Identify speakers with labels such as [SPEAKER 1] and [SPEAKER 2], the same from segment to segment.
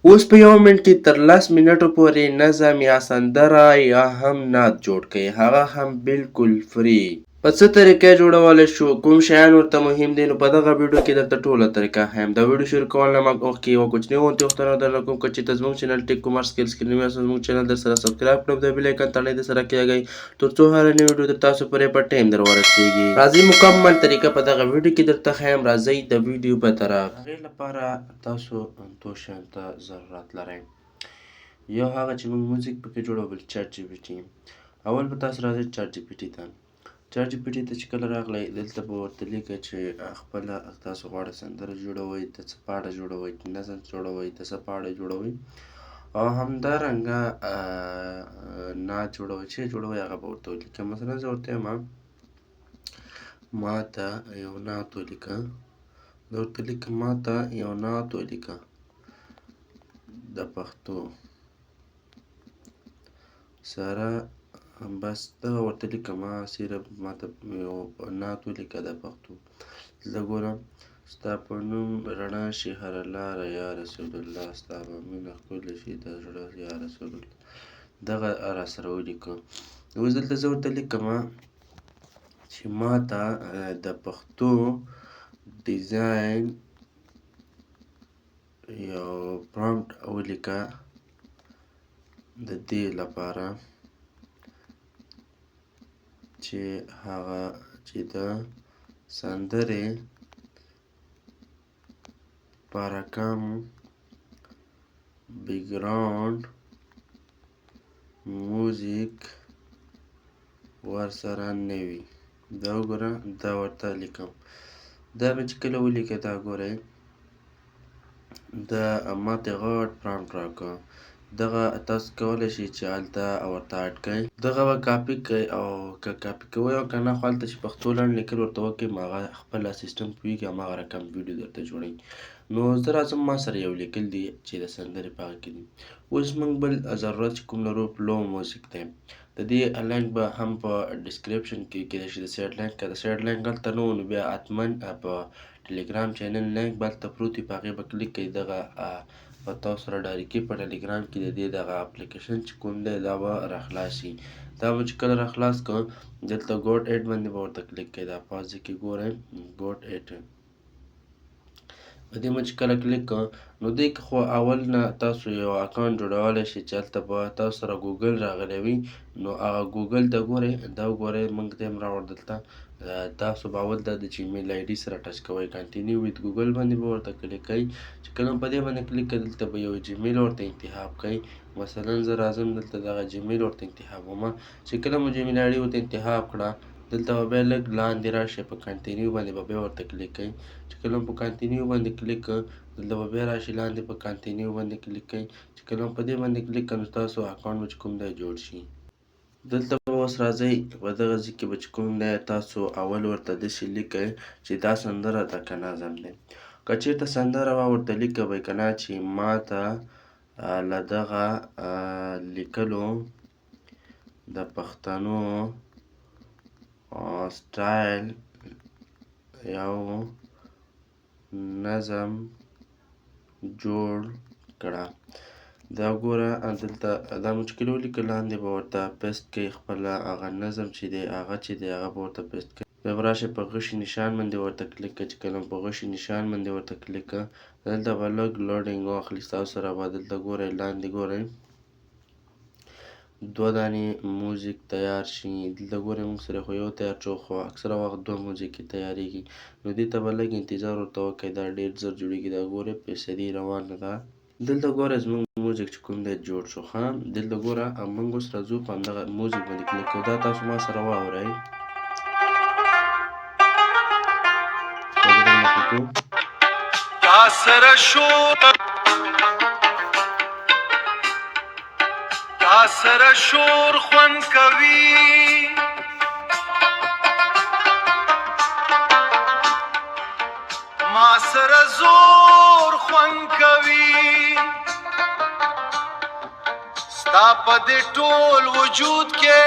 [SPEAKER 1] اوس په یو منټ کې تر 10 منټو پورې نظم یا سندره یا هم نعت جوړ کړئ، هغه هم بالکل فری. په څه طریقه یې جوړولی شو، کوم شیان ورته مهم دي، نو په دغه ویډیو کې درته ټوله طریقه ښیم. د ویډیو شروع کولو نه مخکې یوه کوچنۍ غونتې غوښتنه درنه کوم، که چېرته زموږ چینل ټیک کومارس سکلز کې نوي یاست، زموږ چینل درسره سبسکرایب کړئ، د بیل ایکن تڼۍ درسره کېږئ تر څو هره نوې ویډیو د تاسو پورې په ټایم در ورسېږي. راځئ مکمل طریقه په دغه ویډیو کې درته ښیم. راځئ د ویډیو په طرف. هغې لپاره تاسو دوه شیانو ته ضرورت لرئ. یو هغه چې موږ موزیک پکې جوړوو، بل چیټ جی پي ټي. اول به تاسو راځئ چیټ جی پي ټي ته. چیټ جی پي ټي ته چې کله راغلی، دلته به ورته لیکئ چې خپله تاسو غواړئ سندره جوړوئ، د څه په اړه جوړوئ، نظم جوړوئ، د څه په اړه جوړوئ، او همدارنګه نعت جوړوئ. چې جوړوئ هغه به ورته ولیکئ. مثلا زه ورته وایم ما ته یو نعت ولیکه. زه ورته لیکم ما ته یو نعت ولیکه د پښتو سره. بس دغه ورته لیکم صرف ما ته یو نعت ولیکه د پښتو. دلته ګورم ستا په نوم رڼا شي هره لاره یا رسول الله، ستا په مینه ښکلې شي د زړه یا رسول الله. دغه راسره ولیکو. اوس دلته زه ورته لیکم چې ما ته د پښتو ډیزاین یو پرامپټ ولیکه د دې لپاره چې هغه چې د سندرې لپاره کم بیکګراوند موزیک ورسره نه وي. دا وګوره، دا ورته لیکم. دا به چې کله ولیکئ، دا ګورئ دا ماته غټ پرامپټ راکړه. دغه تاسو کولی شئ چې هلته ورته اډ کړئ. دغه به کاپي کړئ، او که کاپي کوئ او که نه، خو هلته چې پښتو لنډ لیکل ورته وکړئ، هغه خپله سیسټم پوهېږي، هماغه رقم ویډیو درته جوړوي. نو زه راځم، ما سره یو لیکل دي چې د سندرې په هغه کې دي. اوس موږ بل ضرورت چې کوم لرو، فلو موزیک دی. د دې لینک به هم په ډسکریپشن کې کېدای شي د سایډ لینک. که د سایډ لینک هلته نه و، نو بیا حتما په ټلیګرام چینل لینک به هلته پروت وي، په هغې به کلیک کړئ. دغه به تاسو سره ډایرکټلي په ټلیګرام کې د دې دغه اپلیکیشن چې کوم دی دا به راخلاص شي. دا به چې کله راخلاص کړو، دلته ګوټ ایډ باندې به ورته کلیک کړئ. دا پازې کې ګورئ ګوټ ایډ. په دې مو چې کله کلیک کړو، نو دې کې خو اول نه تاسو یو اکاونټ جوړولی شئ چې هلته به تاسو سره ګوګل راغلی وي. نو هغه ګوګل ته ګورئ، دا وګورئ موږ ته هم راوړ دلته. تاسو به اول دا د جیمیل آی ډي سره ټچ کوئ، کنټینیو ویت ګوګل باندې به ورته کلیک کوئ. چې کله په دې باندې کلیک کړئ، دلته به یو جیمیل ورته انتخاب کړئ. مثلا زه راځم دلته دغه جیمیل ورته انتخابومه. چې کله مو جیمیل آی ډي ورته انتخاب کړه، دلته به بیا لږ لاندې راشئ، په کنټینیو باندې به بیا ورته کلیک کړئ. چې کله مو په کنټینیو باندې کلیک کړ، دلته به بیا راشئ لاندې په کنټینیو باندې کلیک کړئ. چې کله مو په دې باندې کلیک کړ، نو ستاسو اکاونټ به چې کوم دی جوړ شي. دلته به اوس راځئ، په دغه ځای کې به چې کوم دی تاسو اول ورته داسې لیکئ چې دا سندره ده که نظم دی. که چېرته سندره وه، ورته لیکئ به که نه چې ما ته له دغه لیکلو د پښتنو سټایل یو نظم جوړ کړه. دا ګوره دلته دا مو چې کله ولیکل، لاندې به ورته پیسټ کړئ خپله هغه نظم چې دی، هغه به ورته پیسټ کړئ. بیا به راشئ په غشي نشان باندې ورته کلیک کړئ. چې کله په غشي نشان باندې ورته کلیک کړه، دلته به لږ لوډینګ واخلي ستاسو سره. به دلته ګورئ لاندې ګورئ 2 دانې موزیک تیار شي. دلته ګورئ موږ سره خو یو تیار شو، خو اکثره وخت 2 موزیکې تیارېږي. نو دې ته به لږ انتظار ورته وکړئ، دا ډېر ژر جوړېږي. دا ګورئ فیصدي روانه ده. دلته ګوره زموږ موزیک چې کوم دی جوړ شو. ښه، دلته ګوره موږ اوس راځو په همدغه موزیک باندې کلیک کوو. دا تاسو ما سره واورئ.
[SPEAKER 2] تا سره شور خوند کوي، ما سره زور خوند کوي، ستا په دې ټول وجود کې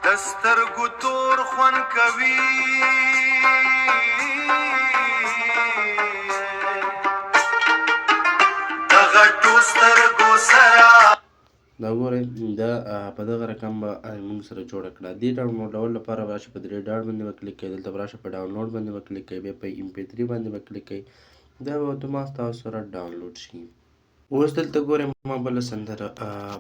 [SPEAKER 2] د سترګو تور خوند کوي.
[SPEAKER 1] دا ګورئ دا په دغه رقم به موږ سره جوړه کړه. دې ډاونلوډولو لپاره به راشئ په 3 ډاټ باندې به کلیک کوئ، دلته به راشئ په ډاونلوډ باندې به کلیک کوئ، بیا په MP3 باندې به کلیک کوئ، دا به اتومات ستاسو سره ډاونلوډ شي. اوس دلته ګورئ ما بله سندره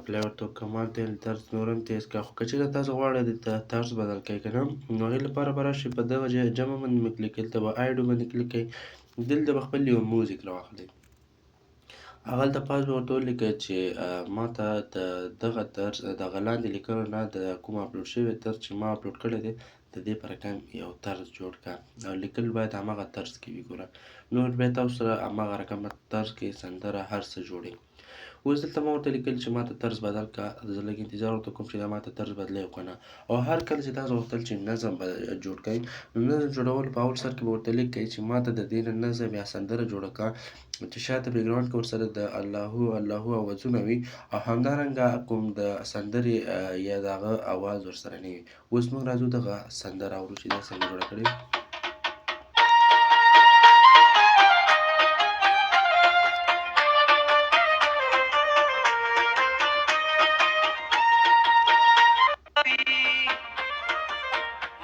[SPEAKER 1] پلی ورته وکړه، ما ته ویل طرز نور هم تیز کړه، خو که چېرته تاسو غواړئ د طرز بدل کړئ که نه، نو هغې لپاره به راشئ په دغه جمع باندې به کلیک کوئ، دلته به آیډو باندې کلیک کوئ، دلته به خپل یو موزیک راواخلئ. هغلته پاس به ورته ولیکئ چې ما ته د دغه طرز دغه لاندې لیکلو نه د کوم اپلوډ شوی طرز چې ما اپلوډ کړی دی د دې په رقم یو طرز جوړ کړه، او لیکل باید هماغه طرز کې وي. ګوره نور بیا تاسو سره هماغه رقم طرز کې سندره هر څه جوړوي. اوس دلته ما ورته لیکلي چې ما ته طرز بدل کړه، زه لږ انتظار ورته کوم چې دا ما ته طرز بدلوي او که نه. او هر کله چې تاسو غوښتل چې نظم جوړ کړئ، نو نظم جوړولو په اول سر کې به ورته لیکئ چې ما ته د دې نه نظم یا سندره جوړه کړه چې شاته بیکګراونډ کې ورسره د الله الله اوازونه وي، او همدارنګه کوم د سندرې یا د هغه اواز ورسره نه وي. اوس موږ راځو دغه سندره اورو چې دا څنګه جوړه کړې.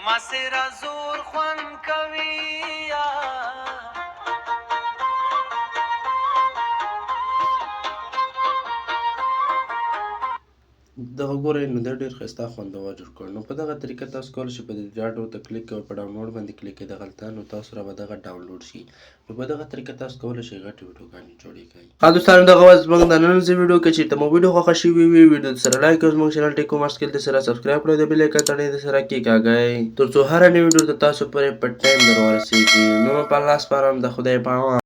[SPEAKER 2] ما سره زور خوند کوي یا
[SPEAKER 1] دغه ګورئ نو دا ډېر ښایسته خوندور جوړ کړ. نو په دغه طریقه تاسو کولی شئ په دې ډاټ ورته کلیک کوئ، په ډاونلوډ باندې کلیک کوئ دغلته، نو تاسو سره به دغه ډاونلوډ شي. نو په دغه طریقه تاسو کولی شئ غټې ویډیوګانې جوړې کړئ. ها دوستانو دغه وه زموږ د نننۍ ویډیو که چېرته مو ویډیو خوښه شوې وي ویډیو سره لایک او زموږ چینل ټیک مارک سکیل سره سبسکرایب کړئ، د بیل ایکن تڼۍ سره کېکاږئ تر څو هره نوې ویډیو ته تاسو پورې په ټایم در ورسېږي. نو په الله سپارم، د خدای په امان.